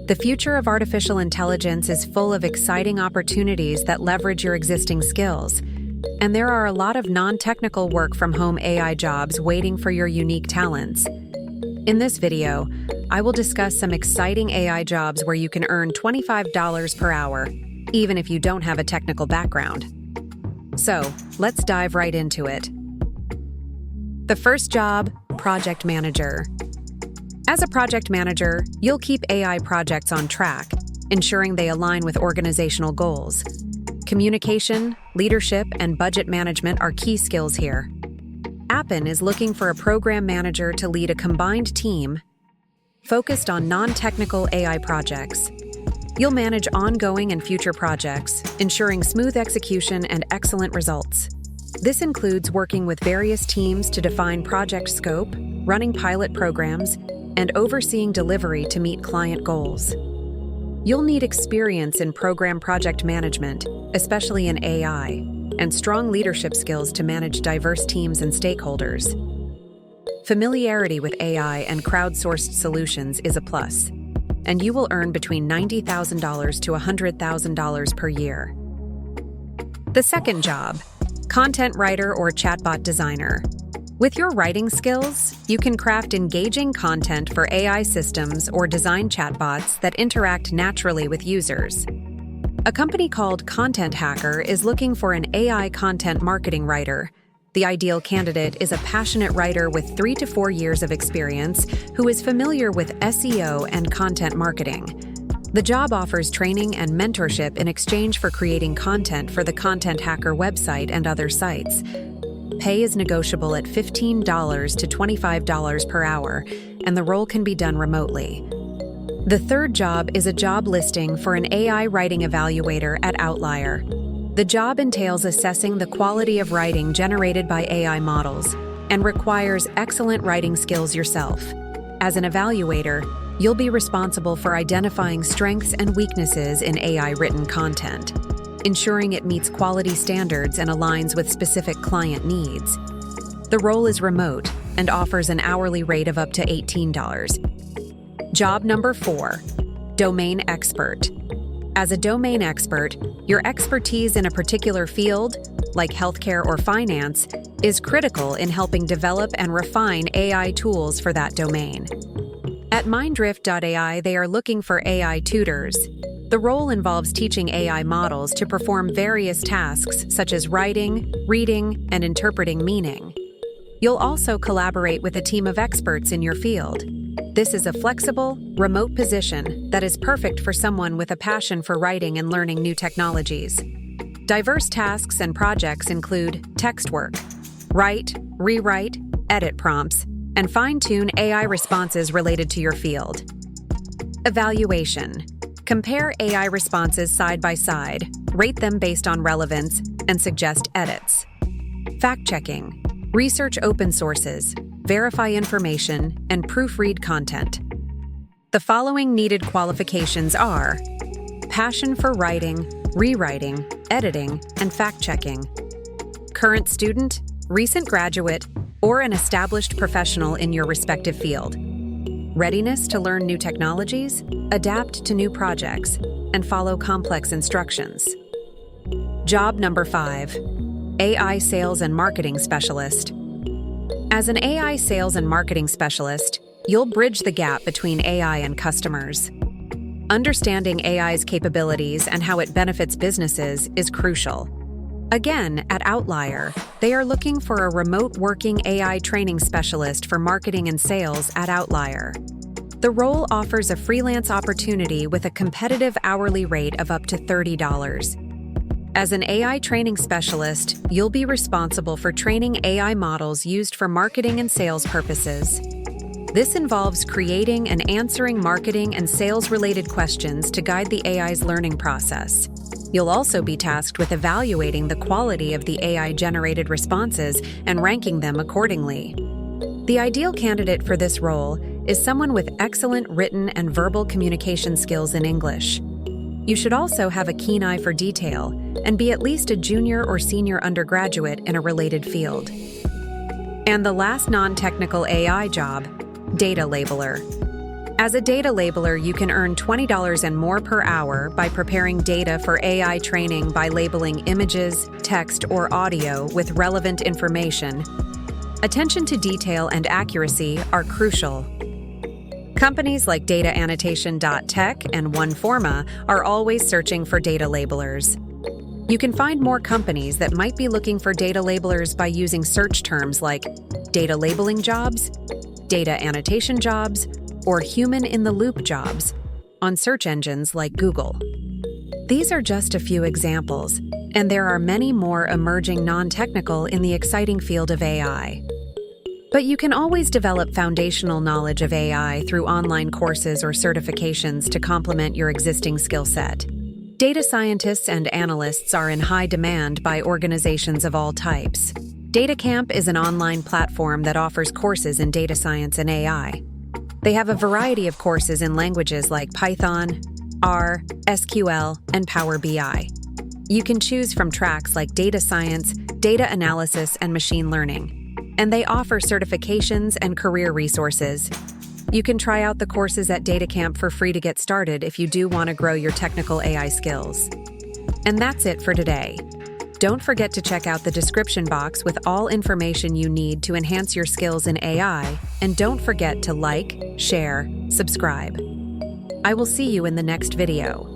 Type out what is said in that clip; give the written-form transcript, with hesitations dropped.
The future of artificial intelligence is full of exciting opportunities that leverage your existing skills, and there are a lot of non-technical work-from-home AI jobs waiting for your unique talents. In this video, I will discuss some exciting AI jobs where you can earn $25 per hour, even if you don't have a technical background. So, let's dive right into it. The first job, project manager. As a project manager, you'll keep AI projects on track, ensuring they align with organizational goals. Communication, leadership, and budget management are key skills here. Appen is looking for a program manager to lead a combined team focused on non-technical AI projects. You'll manage ongoing and future projects, ensuring smooth execution and excellent results. This includes working with various teams to define project scope, running pilot programs, and overseeing delivery to meet client goals. You'll need experience in program project management, especially in AI, and strong leadership skills to manage diverse teams and stakeholders. Familiarity with AI and crowdsourced solutions is a plus, and you will earn between $90,000 to $100,000 per year. The second job, content writer or chatbot designer. With your writing skills, you can craft engaging content for AI systems or design chatbots that interact naturally with users. A company called Content Hacker is looking for an AI content marketing writer. The ideal candidate is a passionate writer with 3 to 4 years of experience who is familiar with SEO and content marketing. The job offers training and mentorship in exchange for creating content for the Content Hacker website and other sites. Pay is negotiable at $15 to $25 per hour, and the role can be done remotely. The third job is a job listing for an AI writing evaluator at Outlier. The job entails assessing the quality of writing generated by AI models and requires excellent writing skills yourself. As an evaluator, you'll be responsible for identifying strengths and weaknesses in AI-written content, ensuring it meets quality standards and aligns with specific client needs. The role is remote and offers an hourly rate of up to $18. Job number 4, domain expert. As a domain expert, your expertise in a particular field, like healthcare or finance, is critical in helping develop and refine AI tools for that domain. At Minddrift.ai, they are looking for AI tutors. The role involves teaching AI models to perform various tasks such as writing, reading, and interpreting meaning. You'll also collaborate with a team of experts in your field. This is a flexible, remote position that is perfect for someone with a passion for writing and learning new technologies. Diverse tasks and projects include text work, write, rewrite, edit prompts, and fine-tune AI responses related to your field. Evaluation. Compare AI responses side by side, rate them based on relevance, and suggest edits. Fact-checking. Research open sources, verify information, and proofread content. The following needed qualifications are passion for writing, rewriting, editing, and fact-checking. Current student, recent graduate, or an established professional in your respective field. Readiness to learn new technologies, adapt to new projects, and follow complex instructions. Job number 5, AI sales and marketing specialist. As an AI sales and marketing specialist, you'll bridge the gap between AI and customers. Understanding AI's capabilities and how it benefits businesses is crucial. Again, at Outlier, they are looking for a remote working AI training specialist for marketing and sales at Outlier. The role offers a freelance opportunity with a competitive hourly rate of up to $30. As an AI training specialist, you'll be responsible for training AI models used for marketing and sales purposes. This involves creating and answering marketing and sales-related questions to guide the AI's learning process. You'll also be tasked with evaluating the quality of the AI-generated responses and ranking them accordingly. The ideal candidate for this role is someone with excellent written and verbal communication skills in English. You should also have a keen eye for detail and be at least a junior or senior undergraduate in a related field. And the last non-technical AI job, data labeler. As a data labeler, you can earn $20 and more per hour by preparing data for AI training by labeling images, text, or audio with relevant information. Attention to detail and accuracy are crucial. Companies like dataannotation.tech and OneForma are always searching for data labelers. You can find more companies that might be looking for data labelers by using search terms like data labeling jobs, data annotation jobs, or human-in-the-loop jobs on search engines like Google. These are just a few examples, and there are many more emerging non-technical in the exciting field of AI. But you can always develop foundational knowledge of AI through online courses or certifications to complement your existing skill set. Data scientists and analysts are in high demand by organizations of all types. DataCamp is an online platform that offers courses in data science and AI. They have a variety of courses in languages like Python, R, SQL, and Power BI. You can choose from tracks like data science, data analysis, and machine learning. And they offer certifications and career resources. You can try out the courses at DataCamp for free to get started if you do want to grow your technical AI skills. And that's it for today. Don't forget to check out the description box with all information you need to enhance your skills in AI, and don't forget to like, share, subscribe. I will see you in the next video.